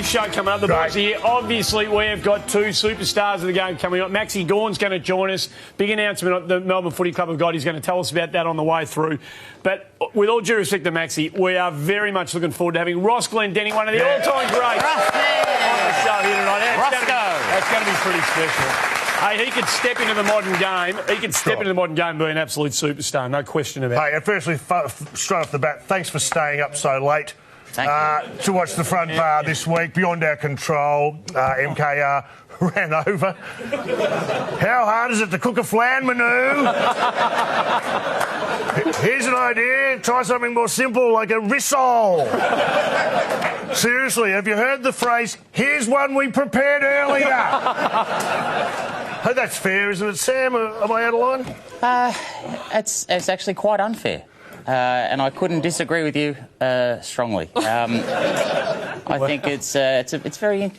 Show coming up. The boys here. Obviously, we have got two superstars of the game coming up. Maxi Gawn's going to join us. Big announcement the Melbourne Footy Club have got. He's going to tell us about that on the way through. But with all due respect to Maxi, we are very much looking forward to having Ross Glendinning, one of the all-time greats, on the show here tonight. That's going to be pretty special. Hey, he could step into the modern game. He could step into the modern game and be an absolute superstar. No question about it. Hey, firstly, straight off the bat, thanks for staying up so late. To watch the front bar this week, beyond our control. MKR ran over. How hard is it to cook a flan, Manu? Here's an idea. Try something more simple, like a rissole. Seriously, have you heard the phrase, here's one we prepared earlier? Hey, that's fair, isn't it, Sam? Am I out of line? It's actually quite unfair. And I couldn't disagree with you strongly. I think it's very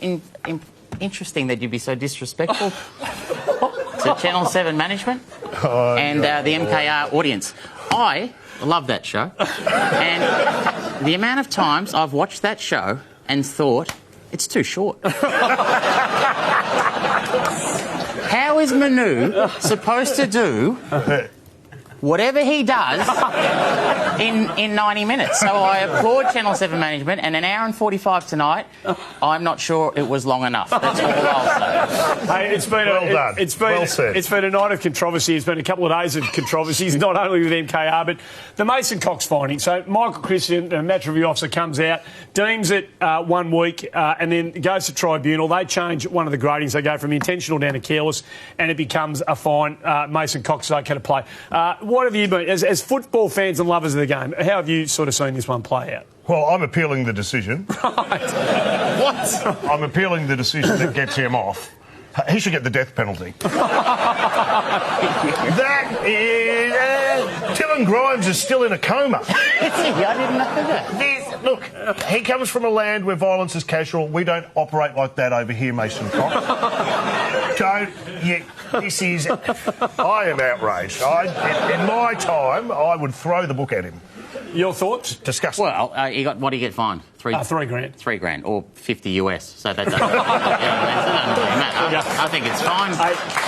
interesting that you'd be so disrespectful to Channel 7 management and the MKR audience. I love that show, and the amount of times I've watched that show and thought it's too short. How is Manu supposed to do whatever he does in 90 minutes? So I applaud Channel 7 management, and an hour and 45 tonight, I'm not sure it was long enough. That's all I'll say. Hey, it's been it's been a night of controversy. It's been a couple of days of controversies, not only with MKR, but the Mason Cox finding. So Michael Christian, a match review officer, comes out, deems it 1 week, and then goes to tribunal. They change one of the gradings. They go from intentional down to careless, and it becomes a fine. Mason Cox is okay to play. What have you been, as football fans and lovers of the game, how have you sort of seen this one play out? Well, I'm appealing the decision. Right. What? I'm appealing the decision that gets him off. He should get the death penalty. That is... Dylan Grimes is still in a coma. I didn't know that. Look, he comes from a land where violence is casual. We don't operate like that over here, Mason Cox. This is... I am outraged. In my time, I would throw the book at him. Your thoughts? Disgusting. Well, what do you get fined? $3 grand. $3 grand, or $50 US. So that doesn't really matter. I think it's fine.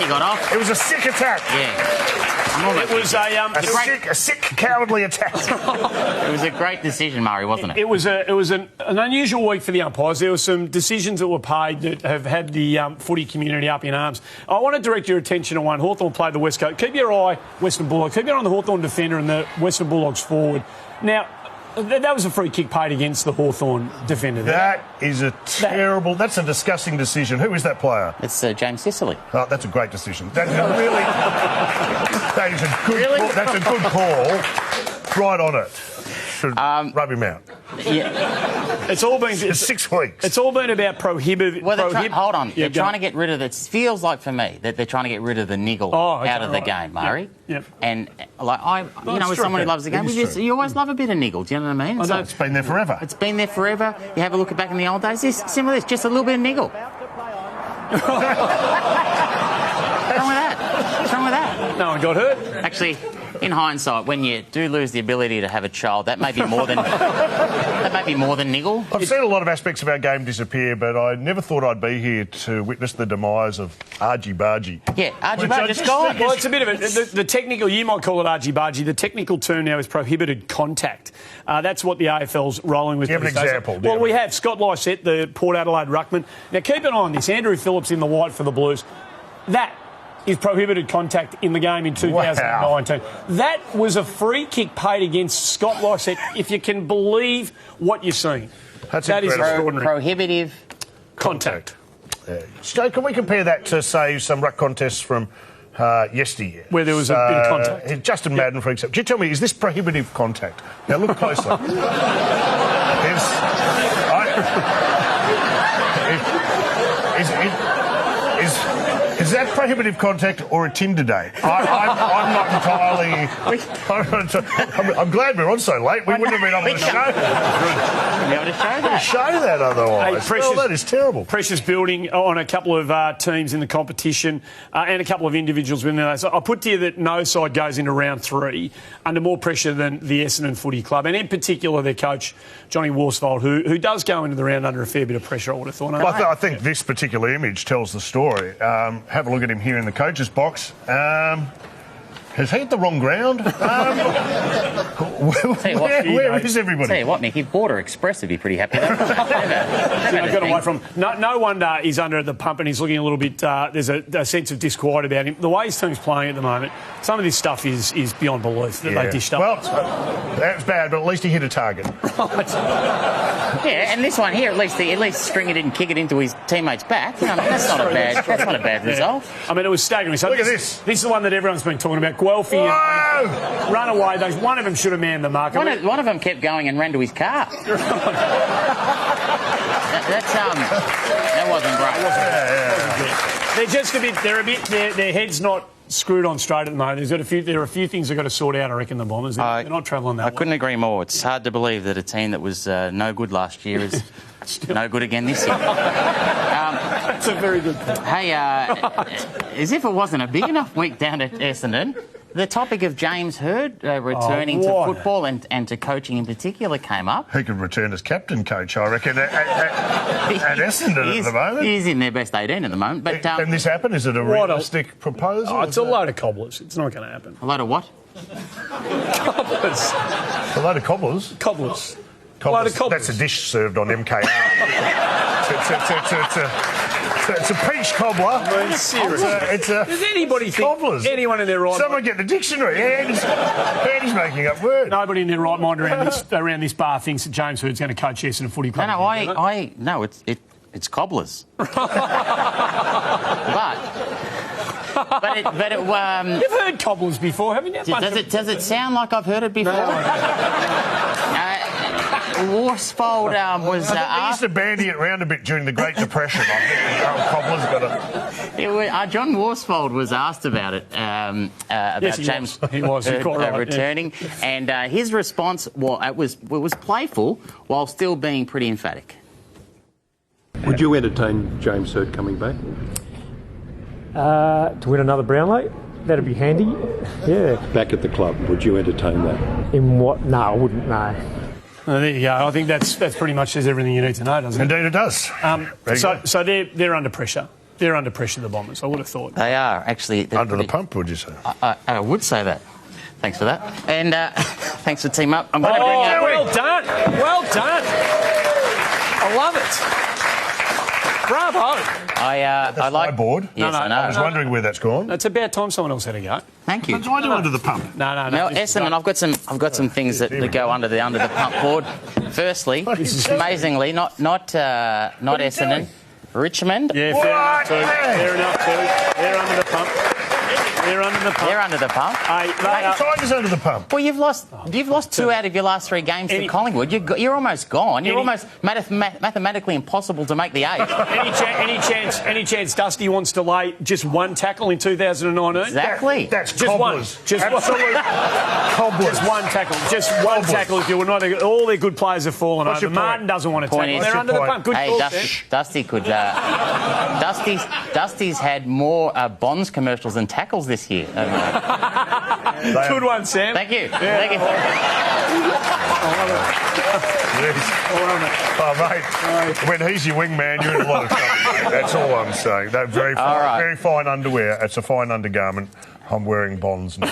He got off. It was a sick attack. Yeah. It was a sick, cowardly attack. It was a great decision, Murray, wasn't it? It was an unusual week for the umpires. There were some decisions that were paid that have had the footy community up in arms. I want to direct your attention to one. Hawthorn played the West Coast. Keep your eye, Western Bulldogs. Keep your eye on the Hawthorn defender and the Western Bulldogs forward. Now, that was a free kick paid against the Hawthorn defender. That is a terrible... That's a disgusting decision. Who is that player? It's James Sicily. Oh, that's a great decision. That is a good call. That's a good call. Right on it. Should rub him out. Yeah. It's all been... 6 weeks. It's all been about prohibit... Well, hold on. They're trying to get rid of... It feels like, for me, that they're trying to get rid of the niggle out of the game, Murray. Yep. And, like, as someone who loves the game, you always love a bit of niggle, do you know what I mean? It's been there forever. It's been there forever. You have a look back in the old days, similar to this, just a little bit of niggle. What's wrong with that? What's wrong with that? No one got hurt. Actually, in hindsight, when you do lose the ability to have a child, that may be more than niggle. I've seen a lot of aspects of our game disappear, but I never thought I'd be here to witness the demise of argy-bargy. Yeah, argy-bargy's gone. Well, it's a bit of it. The technical, you might call it argy-bargy. The technical term now is prohibited contact. That's what the AFL's rolling with. Do you have an example? Well, we have Scott Lysette, the Port Adelaide ruckman. Now, keep an eye on this. Andrew Phillips in the white for the Blues. That is prohibited contact in the game in 2019. Wow. That was a free kick paid against Scott Lysette, if you can believe what you're seeing. That is extraordinary. Prohibitive contact. So can we compare that to, say, some ruck contests from yesteryear? Where there was a bit of contact? Justin Madden, for example. Do you tell me, is this prohibitive contact? Now, look closely. Is Is that prohibitive contact or a Tinder date? I'm not entirely... I'm glad we're on so late. We wouldn't have been able to show that otherwise. Hey, pressures, that is terrible. Pressures building on a couple of teams in the competition and a couple of individuals within that. So I put to you that no side goes into round 3 under more pressure than the Essendon Footy Club, and in particular their coach, Johnny Worsfold, who does go into the round under a fair bit of pressure, I would have thought. Well, I think this particular image tells the story. Have a look at him here in the coach's box. Has he hit the wrong ground? Where is everybody? Tell you what, Nick, if Border Express would be pretty happy. I got away from no wonder he's under the pump and he's looking a little bit. There's a sense of disquiet about him. The way his team's playing at the moment, some of this stuff is beyond belief that they dished up. Well, that's bad, but at least he hit a target. Yeah, and this one here, at least string it in, kick it into his teammate's back. You know, that's not a bad result. I mean, it was staggering. So look at this. This is the one that everyone's been talking about. Guelphy and run away. One of them should have manned the mark. One of them kept going and ran to his car. That wasn't great. They're just a bit. Their head's not screwed on straight at the moment. There are a few things they've got to sort out, I reckon, the Bombers. They're not travelling that way. I couldn't agree more. It's hard to believe that a team that was no good last year is no good again this year. That's a very good point. Hey, as if it wasn't a big enough week down at Essendon, the topic of James Hird returning to football and to coaching in particular came up. He could return as captain coach, I reckon, at Essendon at the moment. He's in their best 18 at the moment. But and this happened? Is it a realistic proposal? It's a load of cobblers. It's not going to happen. A load of what? Cobblers. A load of cobblers? Cobblers. That's a dish served on MKR. It's a peach cobbler. I mean, seriously. Does anybody think cobblers? Anyone in their right Someone get the dictionary. Andy's making up words. Nobody in their right mind around this bar thinks that James Hird's going to coach Essendon Footy Club. No, it's cobblers. But you've heard cobblers before, haven't you? Does it sound like I've heard it before? No. Worsfold was they used to bandy it around a bit during the Great Depression. I think cobblers got it. John Worsfold was asked about it, about James Hird returning, and his response it was playful while still being pretty emphatic. Would you entertain James Hird coming back? To win another Brownlow? That'd be handy. Yeah. Back at the club, would you entertain that? In what? No, I wouldn't, no. There you go. I think that's pretty much says everything you need to know, doesn't it? Indeed it does. So they're under pressure. They're under pressure, the Bombers, I would have thought. They are, actually. Under the pump, would you say? I would say that. Thanks for that. And thanks for team up. I'm going to bring up... Well done. Well done. I love it. Bravo. I like my board. Yes, I know. I was wondering where that's gone. It's about time someone else had a go. Thank you. What do I do under the pump? No. Essendon, I've got some things that go under the pump board. Firstly, amazingly, not Essendon, Richmond. Yeah, fair enough too. They're under the pump. They're under the pump. Tigers under the pump. Well, you've lost 2 out of your last 3 games to Collingwood. You're almost gone. You're almost mathematically impossible to make the 8. Any chance Dusty wants to lay just 1 tackle in 2019? Exactly. That's just cobblers. One. Just absolute cobblers. Just 1 tackle. Just one tackle. If you would not, all their good players have fallen over. Martin doesn't want to tackle. They're under the pump. Good call. Dusty could. Dusty's had more Bonds commercials than tackles this year. Good one, Sam. Thank you. Yeah. Thank you. Mate, when he's your wingman, you're in a lot of trouble, mate. That's all I'm saying. They're very fine underwear. It's a fine undergarment. I'm wearing Bonds now.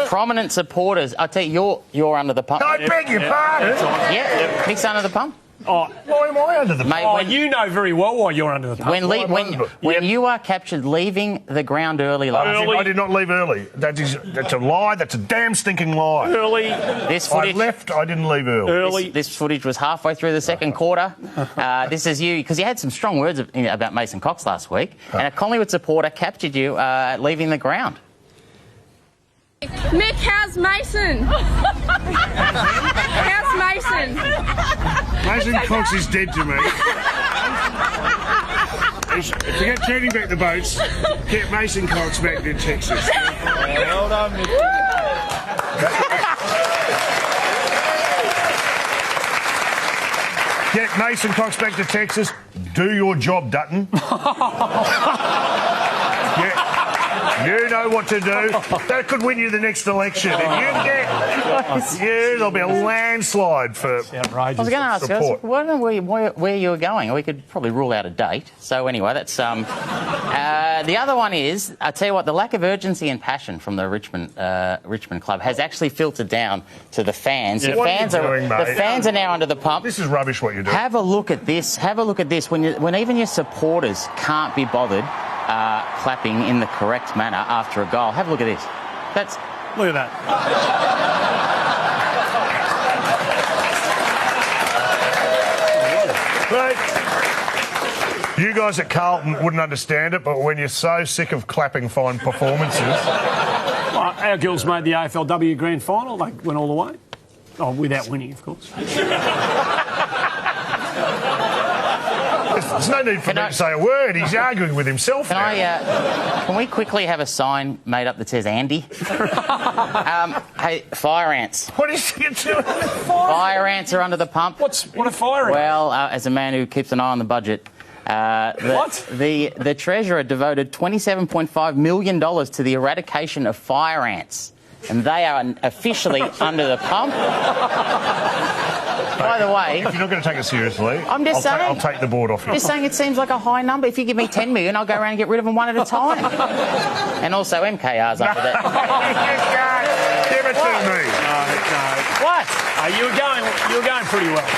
Prominent supporters. I tell you, you're under the pump. I beg your pardon. Yeah, Nick's under the pump. Why am I under the pump? You know very well why you're under the pump. When you are captured leaving the ground early last I did not leave early. That's a lie. That's a damn stinking lie. Early. This footage, I didn't leave early. This footage was halfway through the second quarter. This is you, because you had some strong words about Mason Cox last week, and a Collingwood supporter captured you leaving the ground. Mick, how's Mason? How's Mason? Mason Cox is dead to me. Forget turning back the boats. Get Mason Cox back to Texas. Well done, Mickey. Get Mason Cox back to Texas. Do your job, Dutton. You know what to do. That could win you the next election. There'll be a landslide for I was going to ask you, I wonder where you were going. We could probably rule out a date. So anyway, that's the other one is, I tell you what, the lack of urgency and passion from the Richmond club has actually filtered down to the fans. Yeah. The fans are now under the pump. This is rubbish what you're doing. Have a look at this. Have a look at this. When even your supporters can't be bothered clapping in the correct manner after a goal. Have a look at this. Look at that. Right. You guys at Carlton wouldn't understand it, but when you're so sick of clapping fine performances... Well, our girls made the AFLW Grand Final. They went all the way. Oh, without winning, of course. There's no need for me to say a word. He's arguing with himself now. Can we quickly have a sign made up that says Andy? Hey, fire ants. What is he doing? Fire ants are under the pump. What a fire ant? Well, as a man who keeps an eye on the budget, the Treasurer devoted $27.5 million to the eradication of fire ants. And they are officially under the pump. By the way... If you're not going to take it seriously, I'm just saying... I'll take the board off you. Just saying it seems like a high number. If you give me 10 million, I'll go around and get rid of them one at a time. And also MKR's under that. Give it to me. No. What? You were going pretty well.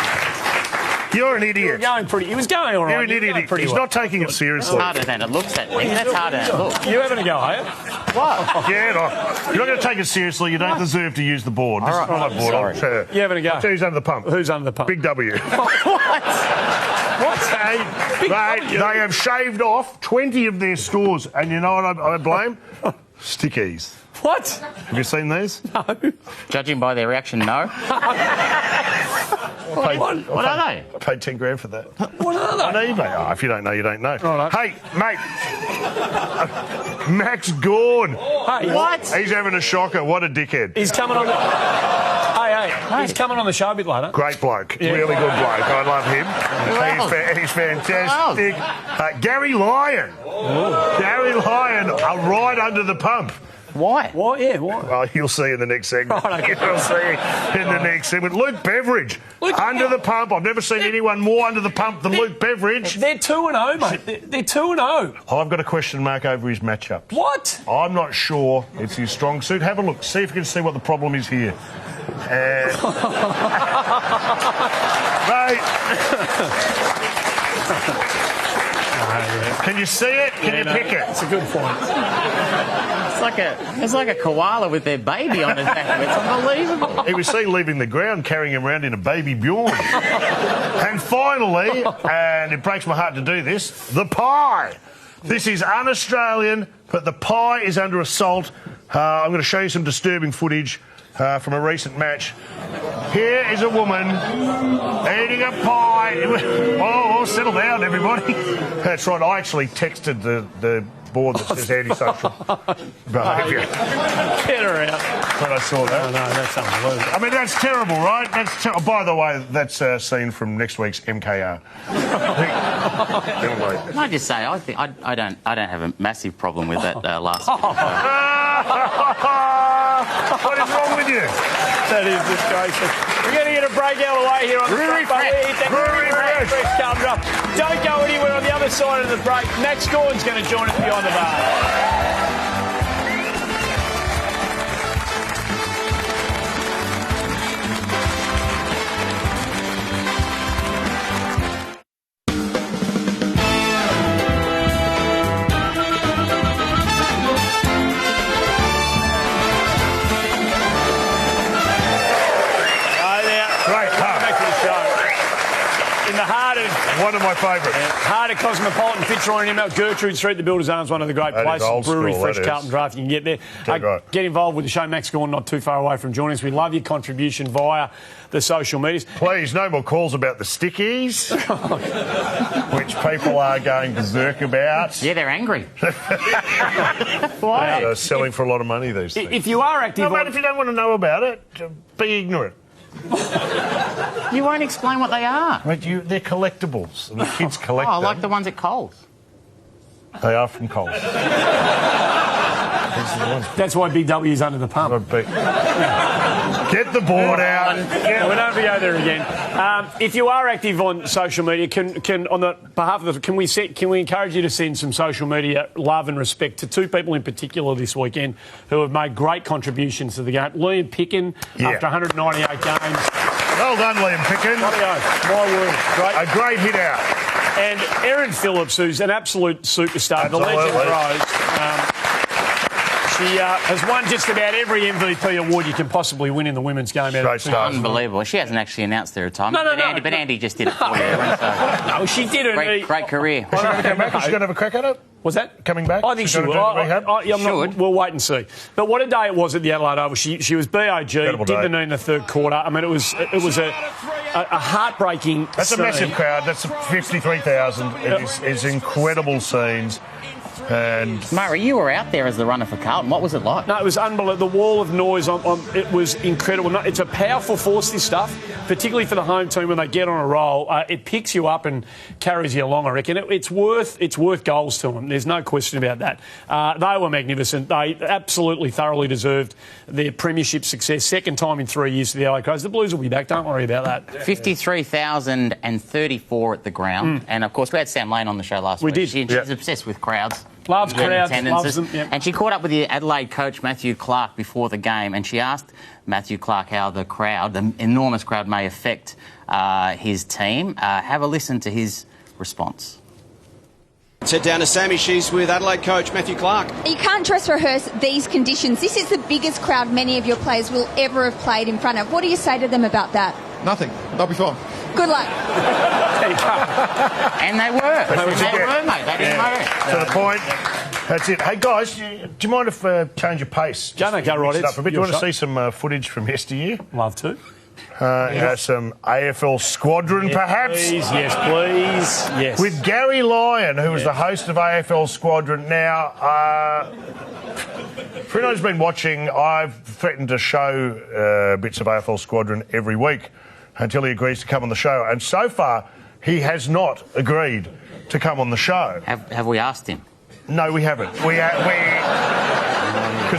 You're an idiot. He was going all right. You're an idiot. He's not taking it seriously. That's harder than it looks, that thing. That's harder than it looks. You having a go, are you? What? Yeah, no. You're not going to take it seriously. You don't deserve to use the board. This is not my board. Sorry. You having a go? Who's under the pump? Who's under the pump? Big W. What? They have shaved off 20 of their stores. And you know what I blame? Stickies. What? Have you seen these? No. Judging by their reaction, no. What are they? I paid 10 grand for that. What are they? On eBay. Oh, if you don't know, you don't know. Right. Hey, mate. Max Gawn. Hey, what? He's having a shocker. What a dickhead. He's coming on the... Hey. He's coming on the show a bit later. Great bloke. Yeah. Really good bloke. I love him. He's fantastic. Gary Lyon. Gary Lyon are right under the pump. Why? Why? Yeah, why? Well, you'll see in the next segment. Right, okay. You'll see in the next segment. Luke Beveridge, under the pump. I've never seen anyone more under the pump than Luke Beveridge. They're 2-0, mate. They're 2-0. I've got a question mark over his matchups. What? I'm not sure it's his strong suit. Have a look. See if you can see what the problem is here. Mate. Can you see it? Can you pick it? It's a good point. It's like a koala with their baby on his back. It's unbelievable. He was seen leaving the ground carrying him around in a baby Bjorn. And finally, and it breaks my heart to do this, the pie. This is un-Australian, but the pie is under assault. I'm going to show you some disturbing footage from a recent match. Here is a woman eating a pie. Oh, settle down, everybody. That's right. I actually texted the board that says antisocial behaviour. Get her out. When I saw that. Oh, no, that's unbelievable. I mean, that's terrible, right? By the way, that's a scene from next week's MKR. Can I just say, I don't have a massive problem with that last bit. What is wrong with you? That is disgraceful. We're going to get a break out of the way here on the Brewery Fresh. Brewery Fresh comes up. Don't go anywhere. On the other side of the break, Max Gawn's going to join us behind the bar. One of my favourites. Heart of Cosmopolitan, Fitzroy and Mount Gertrude Street, the Builders Arms, one of the great That is places. old Brewery, school, fresh that is. Carlton draft, you can get there. Right. Get involved with the show. Max Gawn, not too far away from joining us. We love your contribution via the social medias. Please, no more calls about the stickies, which people are going berserk about. Yeah, they're angry. Why? They're selling for a lot of money, these things. If you are active No, on... mate, if you don't want to know about it, be ignorant. You won't explain what they are. Mate, they're collectibles. The kids collect Oh, them. like the ones at Coles. They are from Coles. That's why Big W is under the pump. Get the board out. Yeah, we don't have to go there again. If you are active on social media, can on the behalf of the, can we encourage you to send some social media love and respect to two people in particular this weekend who have made great contributions to the game. Liam Picken, after 198 games. Well done, Liam Picken. My word, great. A great hit out. And Erin Phillips, who's an absolute superstar, the legend Rose. She has won just about every MVP award you can possibly win in the women's game. Great stuff. Unbelievable. She hasn't actually announced her retirement. But Andy just did it for you. No, she didn't. Great career. Is she going to come back? Is she going to have a crack at it? Was that coming back? I think she will. We'll wait and see. But what a day it was at the Adelaide Oval. She was BOG, did the knee in the third quarter. I mean, it was a heartbreaking. That's scene. a massive crowd. That's 53,000. It's incredible scenes. And Murray, you were out there as the runner for Carlton. What was it like? No, it was unbelievable. The wall of noise, it was incredible. It's a powerful force, this stuff, particularly for the home team when they get on a roll. It picks you up and carries you along, I reckon. It's worth goals to them. There's no question about that. They were magnificent. They absolutely thoroughly deserved their premiership success. Second time in 3 years for the LA Crows. The Blues will be back, don't worry about that. 53,034 at the ground. And, of course, we had Sam Lane on the show last week. She's obsessed with crowds. Loves crowds, loves them. Yep. And she caught up with the Adelaide coach, Matthew Clark, before the game, and she asked Matthew Clark how the crowd, the enormous crowd, may affect his team. Have a listen to his response. Let's head down to Sammy. She's with Adelaide coach Matthew Clark. You can't dress rehearse these conditions. This is the biggest crowd many of your players will ever have played in front of. What do you say to them about that? Nothing. They'll be fine. Good luck. And they were. They were, mate. They didn't know. To the point. That's it. Hey, guys, do you mind if change your pace? Go right. Do you want to see some footage from yesteryear? Love to. Some AFL Squadron, perhaps? Please, yes, please. Yes. With Gary Lyon, who was the host of AFL Squadron. Now, for anyone who's been watching, I've threatened to show bits of AFL Squadron every week until he agrees to come on the show. And so far, he has not agreed to come on the show. Have we asked him? No, we haven't. Because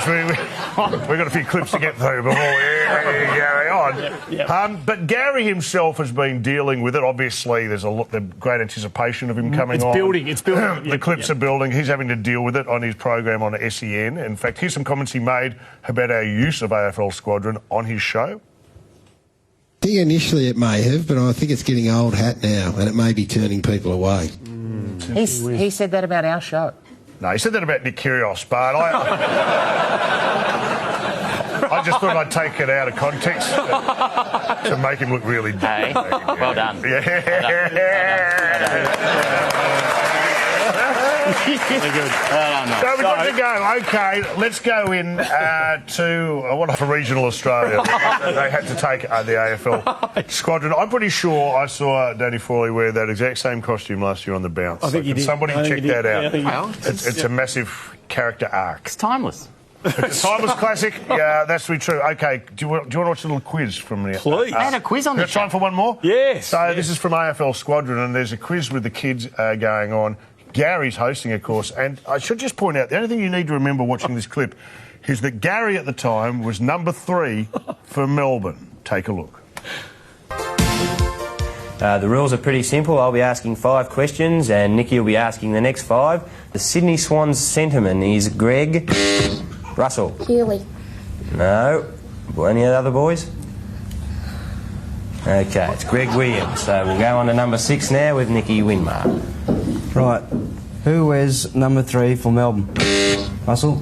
we've got a few clips to get through before we carry on. But Gary himself has been dealing with it. Obviously, there's the great anticipation of him coming on. It's building. The clips are building. He's having to deal with it on his program on SEN. In fact, here's some comments he made about our use of AFL Squadron on his show. I think initially it may have, but I think it's getting old hat now, and it may be turning people away. He said that about our show. No, he said that about Nick Kyrgios, but I just thought I'd take it out of context to make him look really big. Hey, well done. So we've got to go. OK, let's go in to for regional Australia. They had to take the AFL Squadron. I'm pretty sure I saw Danny Frawley wear that exact same costume last year on the bounce. I think you did. Somebody check that out. Well, it's a massive character arc. It's timeless. It's a timeless classic. Yeah, that's really true. OK, do you want to watch a little quiz from the... Please. I had a quiz on the show. Time for one more? Yes. So this is from AFL Squadron, and there's a quiz with the kids going on. Gary's hosting, of course, and I should just point out, the only thing you need to remember watching this clip is that Gary at the time was number 3 for Melbourne. Take a look. The rules are pretty simple. I'll be asking 5 questions and Nicky will be asking the next 5. The Sydney Swans centreman is Greg Russell. Healy. No. Any other boys? Okay, it's Greg Williams. So we'll go on to number 6 now with Nicky Winmar. Right. Who wears number 3 for Melbourne? Russell?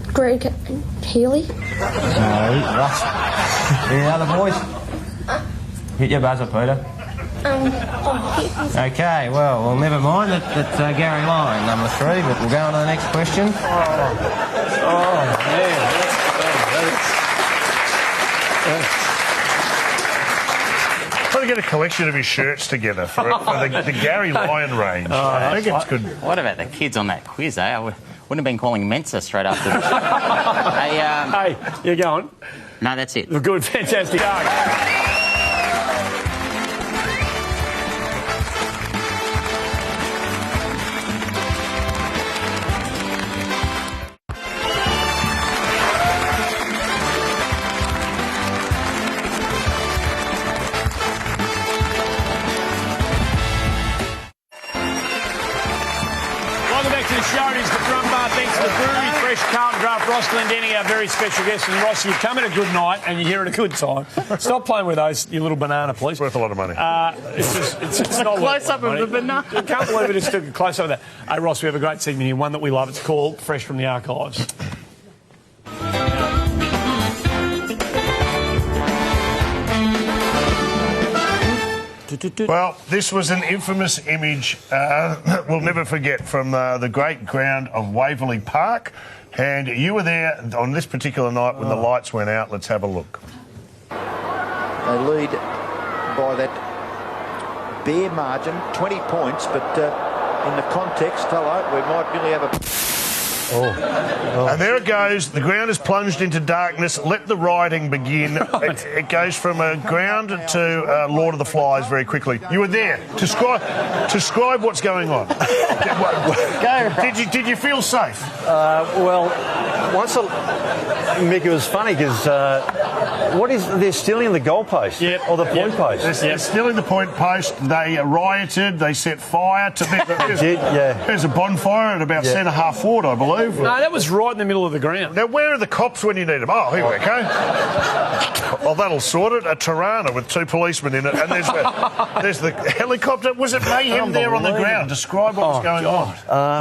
Greg Healy. No, Russell. Any other boys? Hit your buzzer, Peter. Okay, well, never mind that Gary Lyon, number 3, but we'll go on to the next question. Try to get a collection of his shirts together for the Gary Lyon range. I think it's good. What about the kids on that quiz, eh? I wouldn't have been calling Mensa straight after this. Hey, you going? No, that's it. Good, fantastic. Ross Glendinning, our very special guest. And Ross, you've come at a good night and you're here at a good time. Stop playing with those, you little banana, please. It's worth a lot of money. It's not close up of the banana. I can't believe it. It's took a close up of that. Hey, Ross, we have a great segment here, one that we love. It's called Fresh from the Archives. Well, this was an infamous image we'll never forget from the great ground of Waverley Park. And you were there on this particular night when the lights went out. Let's have a look. They lead by that bare margin, 20 points, but in the context, we might really have a... And there it goes. The ground is plunged into darkness. Let the riding begin. It goes from a ground to Lord of the Flies very quickly. You were there. Describe what's going on. Did you feel safe? Well, Mick, it was funny because they're stealing the goalpost or the point post. They're stealing the point post. They rioted. They set fire to there's a bonfire at about centre half forward, I believe. No, that was right in the middle of the ground. Now, where are the cops when you need them? Oh, here we go. Oh, that'll sort it. A Tirana with 2 policemen in it, and there's the helicopter. Was it mayhem there on the ground? Describe what was going on.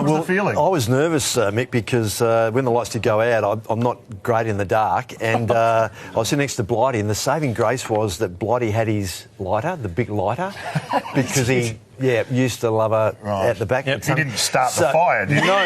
What was the feeling? I was nervous, Mick, because when the lights did go out, I'm not great in the dark, and I was sitting next to Blighty, and the saving grace was that Blighty had his lighter, the big lighter, because he used to love her at the back. Yep. He didn't start the fire, did he? No.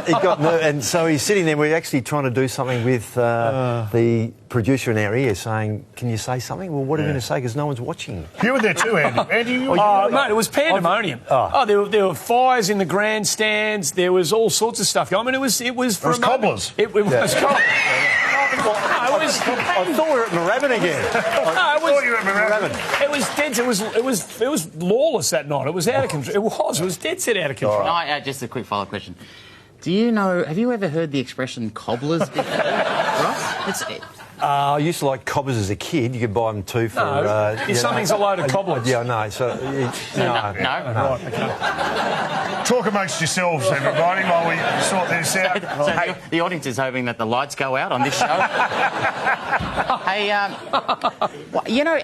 He got nervous, and so he's sitting there. We're actually trying to do something with the producer in our ear, saying, "Can you say something?" Well, what are you going to say? Because no one's watching. You were there too, Andy. Andy, mate, it was pandemonium. There were fires in the grandstands. There was all sorts of stuff going on. It was cobblers. It was cobblers. I thought we were at Moorabbin again. I thought you were at Moorabbin. It was dead. It was lawless that night. It was out of control. It was dead set out of control. No, just a quick follow-up question. Do you know? Have you ever heard the expression cobblers before? Ross? I used to like cobblers as a kid. You could buy them too for... something's a load of cobblers. Yeah, no. So, no. Right, okay. Talk amongst yourselves, everybody, while we sort this out. So the audience is hoping that the lights go out on this show. Hey,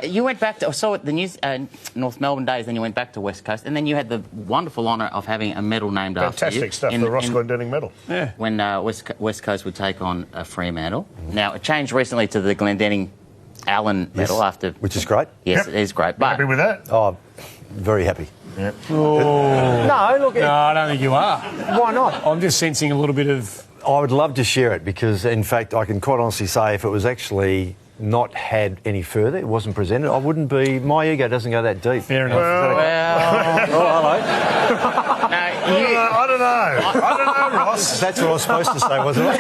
you went back to... I saw the news, North Melbourne days, then you went back to West Coast, and then you had the wonderful honour of having a medal named after you. Fantastic stuff, the Ross Glendinning medal. Yeah. When West Coast would take on Fremantle. Now, it changed recently to the Glendinning Allen medal after... Which is great. Yes, it is great. But happy with that? Oh, very happy. Yep. No, look... No, I don't think you are. Why not? I'm just sensing a little bit of... I would love to share it because, in fact, I can quite honestly say if it was actually not had any further, it wasn't presented, I wouldn't be... My ego doesn't go that deep. Fair enough. Hello. I don't know, Ross. That's what I was supposed to say, wasn't it?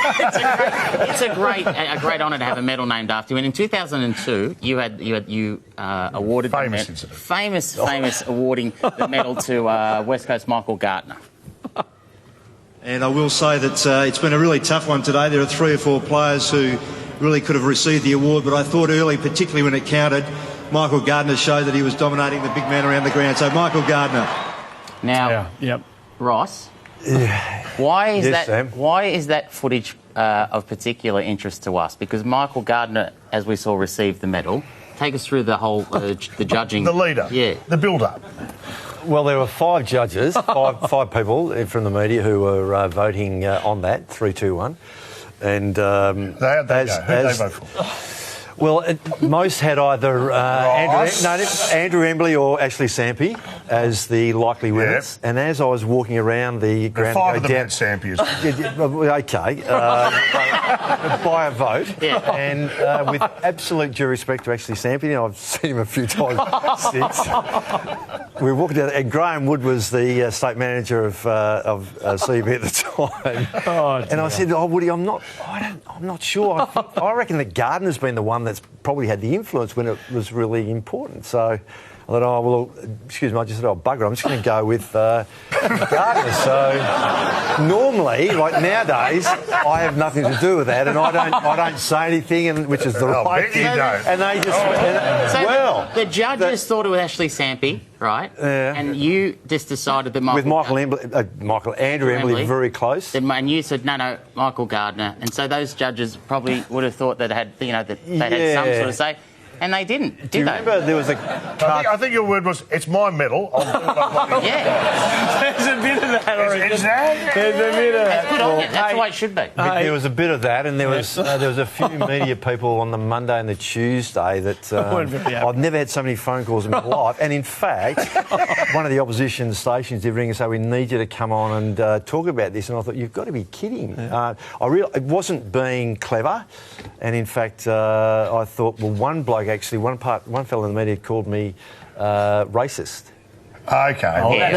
It's a great honour to have a medal named after you. And in 2002, you awarded famous awarding the medal to West Coast Michael Gardner. And I will say that it's been a really tough one today. There are 3 or 4 players who really could have received the award, but I thought early, particularly when it counted, Michael Gardner showed that he was dominating the big man around the ground. So Michael Gardner. Now, Ross, why is that footage of particular interest to us? Because Michael Gardner, as we saw, received the medal. Take us through the whole the judging. The leader. Yeah. The build-up. Well, there were 5 judges, five people from the media who were voting on that, 3-2-1. And how'd they go? Who'd they vote for? Well, most had either Andrew Embley or Ashley Sampi as the likely winners. And as I was walking around the ground, five of them had Sampi. Okay, by a vote. Yeah. And with absolute due respect to Ashley Sampi, I've seen him a few times since. We were walking down, and Graham Wood was the state manager of CB at the time. And I said, "Oh, Woody, I'm not sure. I reckon that Gardner's been the one that's probably had the influence when it was really important." So I thought, "Oh, well, excuse me," I just said, "Oh, bugger, I'm just going to go with Gardner." So normally, like nowadays, I have nothing to do with that, and I don't say anything, and which is the right thing. And they just the judges thought it was Ashley Sampi, right? Yeah. And you just decided that Andrew Embley very close, and you said no, Michael Gardner, and so those judges probably would have thought that had they had some sort of say. And they didn't, did they? Remember there was a... I think your word was, it's my medal. Yeah. There's a bit of that. There's a bit of that. That's the way it should be. There was a bit of that, and there was a few media people on the Monday and the Tuesday that... I've never had so many phone calls in my life. And in fact, one of the opposition stations did ring and say, "We need you to come on and talk about this." And I thought, you've got to be kidding. Yeah. It wasn't being clever. And in fact, I thought, well, one bloke actually, one fellow in the media called me racist. Okay.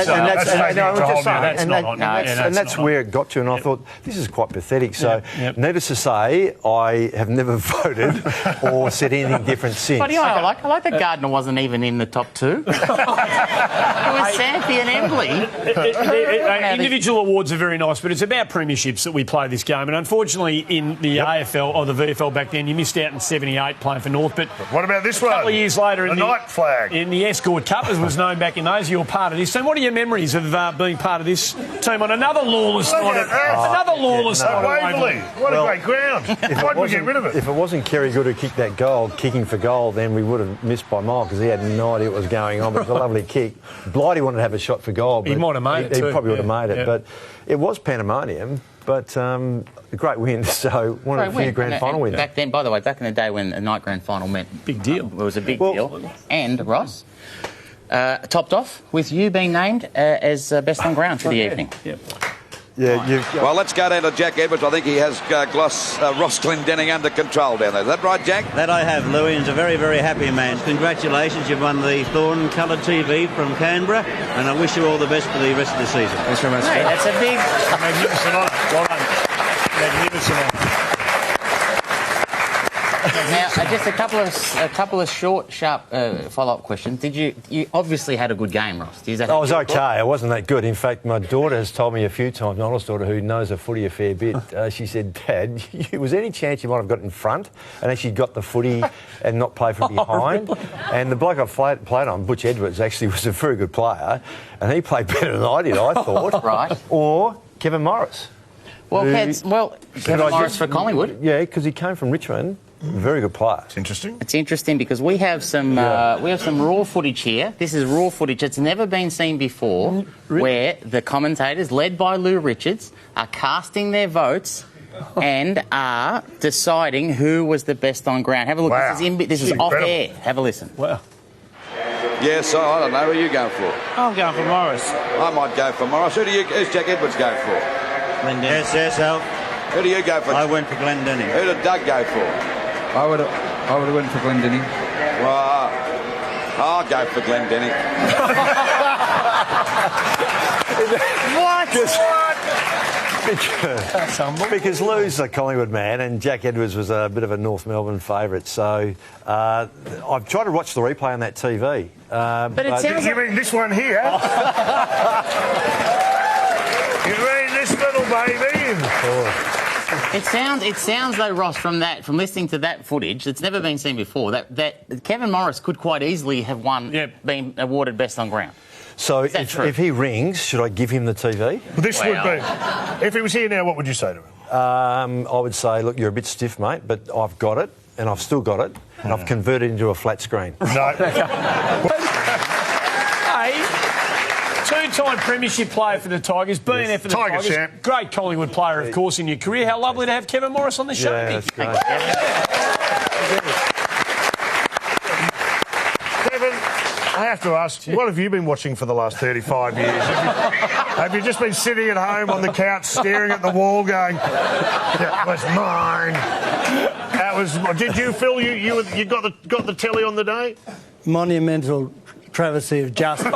That's where it got to, and I thought, this is quite pathetic. So, needless to say, I have never voted or said anything different since. But I like that Gardner wasn't even in the top two. It was Sampi and Embley. Individual awards are very nice, but it's about premierships that we play this game. And unfortunately, in the AFL or the VFL back then, you missed out in '78 playing for North. But what about this one? A couple of years later, the Night Flag in the Escort Cup, as was known back in those. You're part of this. So what are your memories of being part of this team on another lawless night? Waverley. What a great ground. Why did we get rid of it? If it wasn't Kerry Good who kicked that goal, kicking for goal, then we would have missed by a mile because he had no idea what was going on. But it was a lovely kick. Blighty wanted to have a shot for goal. But he might have made it. He probably would have made it. But it was pandemonium. But a great win. So one of the few grand final winners. Back then, by the way, back in the day when a night grand final meant big deal. It was a big deal. And Ross. Topped off with you being named as best on ground for the evening. Well, let's go down to Jack Edwards. I think he has Ross Glendinning under control down there. Is that right, Jack? That I have. Louis a very, very happy man. Congratulations, you've won the Thorn Coloured TV from Canberra, and I wish you all the best for the rest of the season. Thanks very much. Hey, that's a big... Magnificent honour. Well done. Magnificent honour. Now, just a couple of short, sharp follow-up questions. You obviously had a good game, Ross? I was okay. I wasn't that good. In fact, my daughter has told me a few times, my oldest daughter, who knows a footy a fair bit, she said, "Dad, was there any chance you might have got in front and actually got the footy and not play from behind?" And the bloke I played on, Butch Edwards, actually was a very good player, and he played better than I did, I thought. Right. Or Kevin Morris. Kevin Morris for Collingwood. Yeah, because he came from Richmond. Very good player. It's interesting. It's interesting because we have some raw footage here. This is raw footage. It's never been seen before, where the commentators, led by Lou Richards, are casting their votes and are deciding who was the best on ground. Have a look. Wow. This is off air. Have a listen. Wow. Yes, I don't know. Who are you going for? I'm going for Morris. I might go for Morris. Who's Jack Edwards going for? Glendinning. Yes, Al. Who do you go for? I went for Glendinning. Who did Doug go for? I would have went for Glendinning. Well, I'll go for Glendinning. What? Because Lou's a Collingwood man and Jack Edwards was a bit of a North Melbourne favourite. So I've tried to watch the replay on that TV. But it sounds you mean this one here? You mean this little baby? It sounds though, Ross, from listening to that footage that's never been seen before, that Kevin Morris could quite easily have been awarded best on ground. So if he rings, should I give him the TV? This would be. If he was here now, what would you say to him? I would say, look, you're a bit stiff, mate, but I've got it, and I've still got it, and I've converted it into a flat screen. No. Two-time premiership player for the Tigers, been there for the Tigers. Champ. Great Collingwood player, of course, in your career. How lovely to have Kevin Morris on the show. Yeah, that's great. I have to ask, what have you been watching for the last 35 years? Have you just been sitting at home on the couch staring at the wall going, that was mine? That was... Did you, Phil, you got the telly on the day? Monumental travesty of justice.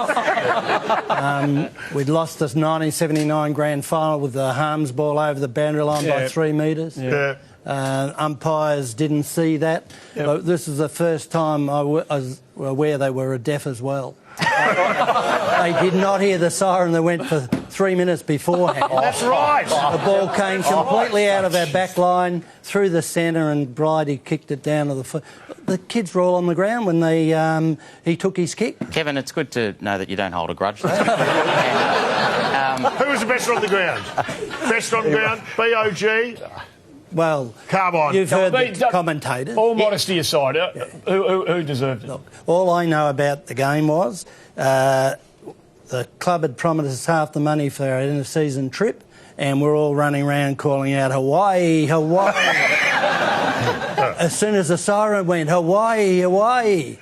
We'd lost this 1979 grand final with the harms ball over the boundary line by 3 metres. Yeah. Umpires didn't see that. Yep. But this is the first time I was aware they were deaf as well. They did not hear the siren that went for 3 minutes beforehand. That's right. The ball came completely out of our back line, through the centre, and Bridie kicked it down to the foot. The kids were all on the ground when he took his kick. Kevin, it's good to know that you don't hold a grudge. Who was the best on the ground? Best on the ground? BOG? Well, come on. You've heard the commentators. All modesty aside, who deserved it? Look, all I know about the game was the club had promised us half the money for our inter-season trip, and we're all running around calling out, Hawaii, Hawaii. As soon as the siren went, Hawaii, Hawaii.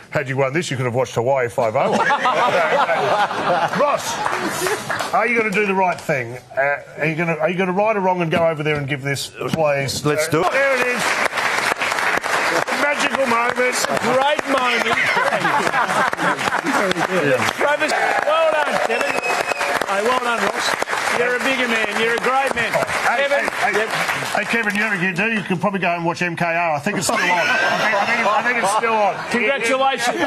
Had you won this, you could have watched Hawaii 5-0. Ross, are you going to do the right thing? Are you going to right or wrong and go over there and give this, please? Let's do it. There it is. Magical moment. Great moment. Travis, well done, Kevin. Hey, well done, Ross. You're a bigger man. You're a great man. Hey, Kevin, you can probably go and watch MKR. I think it's still on. I think it's still on.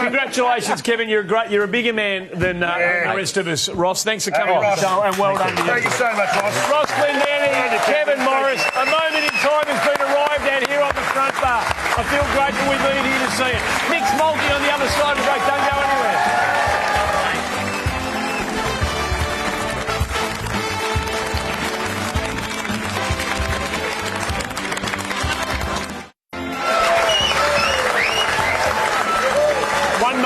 Congratulations, Kevin. You're a bigger man than the rest of us. Ross, thanks for coming on the show, and well done to you. Thank you so much, Ross. Ross Glendinning and Kevin Morris. A moment in time has been arrived at here on the front bar. I feel great that we've been here to see it. Mixed multi on the other side of the break. Don't go anywhere.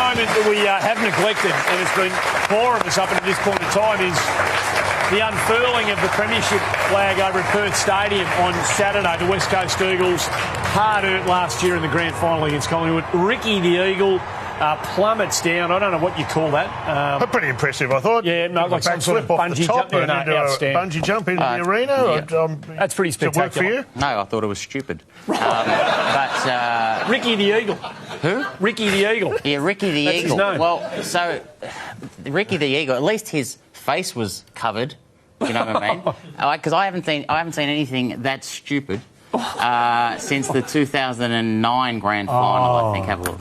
That we have neglected, and it's been four of us up until this point in time, is the unfurling of the premiership flag over at Perth Stadium on Saturday. The West Coast Eagles, hard earned last year in the grand final against Collingwood. Ricky the Eagle plummets down. I don't know what you call that. Pretty impressive, I thought. Yeah, no, like some sort of bungee jump into bungee jump into the arena. Yeah. That's pretty spectacular. Does it work for you? No, I thought it was stupid. Ricky the Eagle. Who? Ricky the Eagle. Yeah, Ricky the That's Eagle. His name. Well, so Ricky the Eagle, at least his face was covered. You know what I mean? Because I haven't seen anything that stupid since the 2009 grand final. I think. Have a look.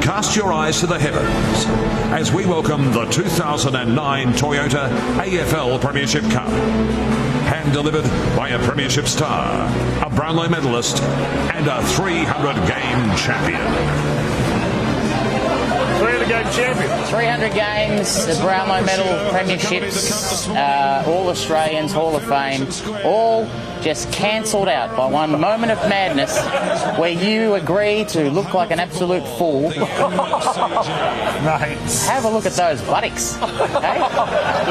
Cast your eyes to the heavens as we welcome the 2009 Toyota AFL Premiership Cup. Hand-delivered by a Premiership star, a Brownlow medalist and a 300-game champion. 300-game champion. 300 games, the Brownlow medal, premierships, all Australians, Hall of Fame, all just cancelled out by one moment of madness where you agree to look like an absolute fool. Nice. Have a look at those buttocks. Okay?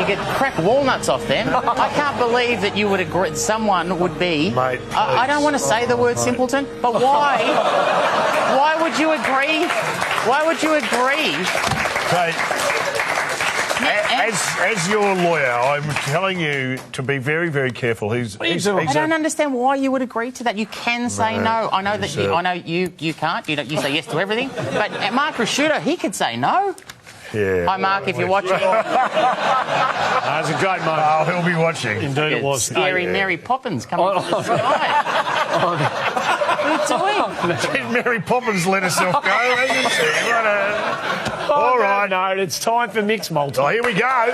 You get crack walnuts off them. I can't believe that you would agree, someone would be... Mate, I don't want to say the word simpleton, but why? Why would you agree? Why would you agree? Okay. As your lawyer, I'm telling you to be very, very careful. I don't understand why you would agree to that. You can say no. I know that you can't. You say yes to everything. But Mark Rashuda, he could say no. Yeah. Hi, Mark, if you're watching. That was a great moment. Oh, he'll be watching. Indeed it was. Scary Mary Poppins coming from the side. What are you doing? Mary Poppins let herself go, hasn't she? All right. No, it's time for mixed multi. Oh, here we go.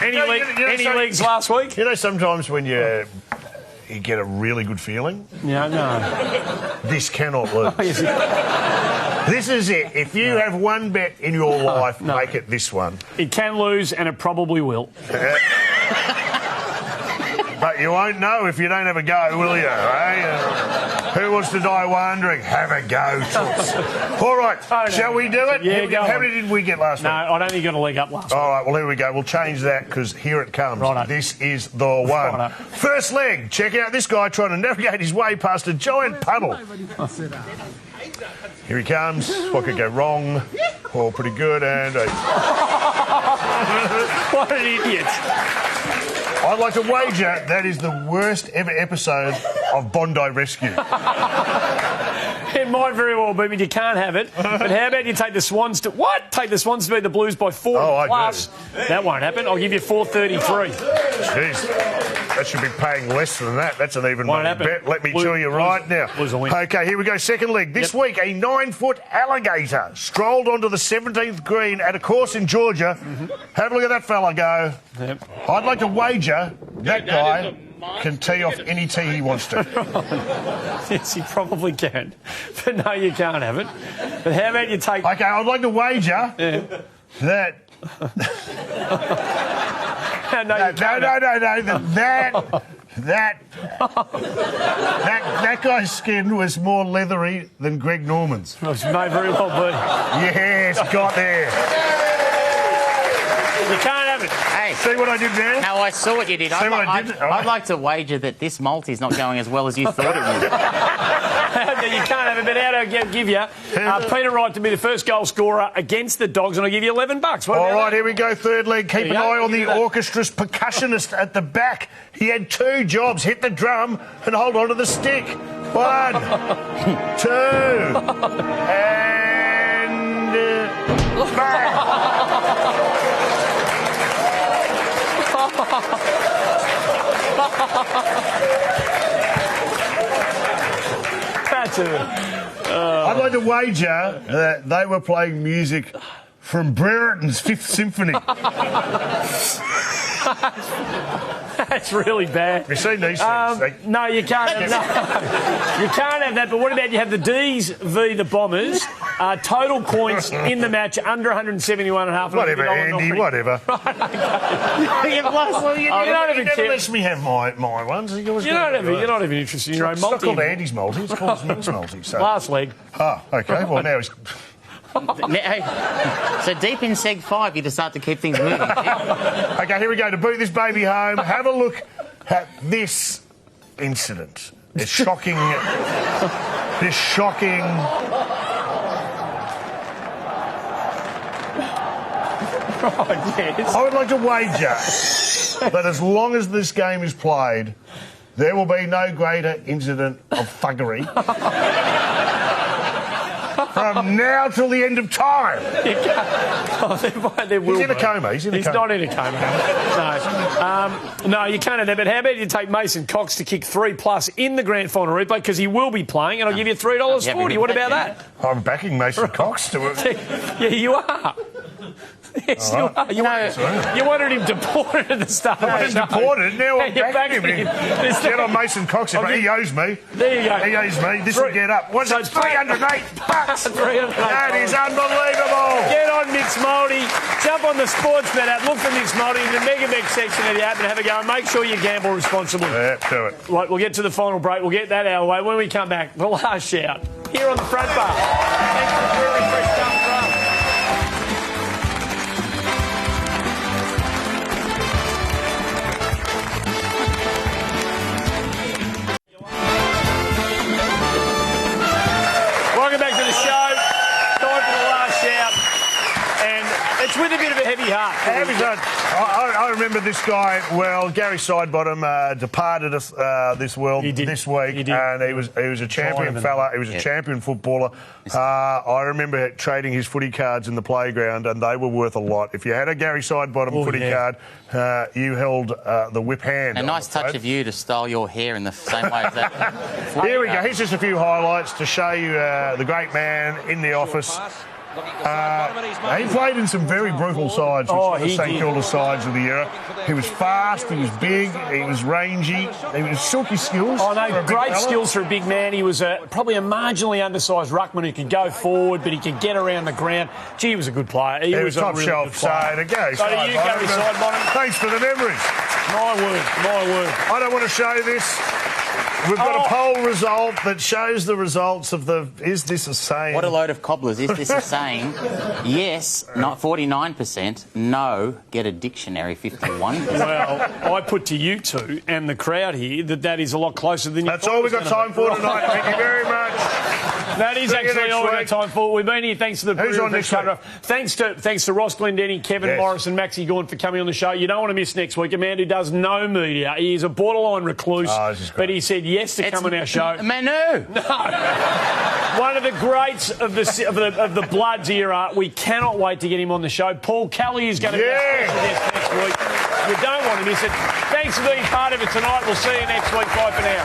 Any leagues last week? You know, sometimes when you get a really good feeling. Yeah, no. This cannot lose. This is it. If you have one bet in your life, make it this one. It can lose, and it probably will. But you won't know if you don't have a go, will you? Eh? Who wants to die wondering? Have a go, Toots. All right, shall we do it? Yeah, go How on. many did we get last week? No, I don't think you got a leg up last week. All right, well, here we go. We'll change that because here it comes. Righto. This is the one. Righto. First leg. Check out this guy trying to navigate his way past a giant puddle. Here he comes. What could go wrong? All pretty good. And what an idiot. I'd like to wager that is the worst ever episode of Bondi Rescue. It might very well be, but you can't have it. But how about you take the Swans to... What? Take the Swans to beat the Blues by 4 plus. That won't happen. I'll give you 433. Jeez. That should be paying less than that. That's an even money bet. Let me tell you right now. Okay, here we go. Second leg. This week, a 9-foot alligator strolled onto the 17th green at a course in Georgia. Have a look at that fella go. I'd like to wager that guy can tee off any tee he wants to. Yes, he probably can. But no, you can't have it. But how about you take... Okay, I'd like to wager that... No, that guy's skin was more leathery than Greg Norman's. It may very well be. Yes, got there. You can't have it. Hey, see what I did there? No, I saw what you did. I'd like to wager that this multi's not going as well as you thought it would. You can't have it, but how do I give you Peter Wright to be the first goal scorer against the Dogs, and I'll give you $11. All right, here we go. Third leg. Keep an eye on the orchestra's percussionist at the back. He had 2 jobs: hit the drum and hold on to the stick. 1, 2, and back. I'd like to wager that they were playing music from Brereton's Fifth Symphony. That's really bad. Have you seen these things? No, you can't. You can't have that. But what about you have the D's v the Bombers? Total points in the match under 171.5. Whatever, Andy. Whatever. You never lets me have my ones. You're not even interested in your own multi. It's not called Andy's multi. It's called Nick's multi. So. Last leg. Oh, okay. Well, now he's... So deep in Seg 5, you decide to keep things moving. Okay, here we go. To boot this baby home, have a look at this incident. It's shocking. This shocking. I would like to wager that as long as this game is played, there will be no greater incident of thuggery. From now till the end of time. He's in a coma. He's not in a coma. No, you can't have that. But how about you take Mason Cox to kick 3 plus in the grand final replay, because he will be playing, and I'll give you $3.40. What about that? I'm backing Mason Cox to it. Yeah, you are. Yes, you are. You wanted him deported at the start. I wanted him deported. Now I'm backing him. Get on Mason Cox. He owes me. There you go. He owes me. This will get up. What's it? $308. That is unbelievable. Get on Mix Multi. Jump on the Sportsbet app. Look for Mix Multi in the Megabet section of the app and have a go. And make sure you gamble responsibly. Yeah, do it. Right, we'll get to the final break. We'll get that out of the way. When we come back, the last shout here on the front bar. Thanks for the really fresh stuff. Welcome back to the show. Time for the last shout. And it's with a bit of a heavy heart. I remember this guy well. Gary Sidebottom departed us this world this week, and he was a champion fella. He was a champion footballer. I remember trading his footy cards in the playground, and they were worth a lot. If you had a Gary Sidebottom footy card, you held the whip hand. A nice touch of you to style your hair in the same way as that. Here we go. Here's just a few highlights to show you the great man in the office. He played in some very brutal sides, which were the St Kilda sides of the era. He was fast, he was big, he was rangy, he was silky skills. Oh, no, great skills for a big man. He was probably a marginally undersized ruckman who could go forward, but he could get around the ground. Gee, he was a good player. He was top really shelf. So to Gary Sidebottom. Thanks for the memories. My word. I don't want to show this. We've got a poll result that shows the results of the... Is this a saying? What a load of cobblers. Is this a saying? Yes, not 49%. No, get a dictionary, 51%. Well, I put to you two and the crowd here that is a lot closer than you That's all we've got time for tonight. Thank you very much. That is actually all we've got time for. We've been here thanks to the... Who's on next week? Thanks to Ross Glendenning, Kevin Morris and Maxie Gawn for coming on the show. You don't want to miss next week. A man who does no media. He is a borderline recluse, but he said yes to come on our show. Manu! No. One of the greats of the Bloods era. We cannot wait to get him on the show. Paul Kelly is going to be our special guest next week. You don't want to miss it. Thanks for being part of it tonight. We'll see you next week. Bye for now.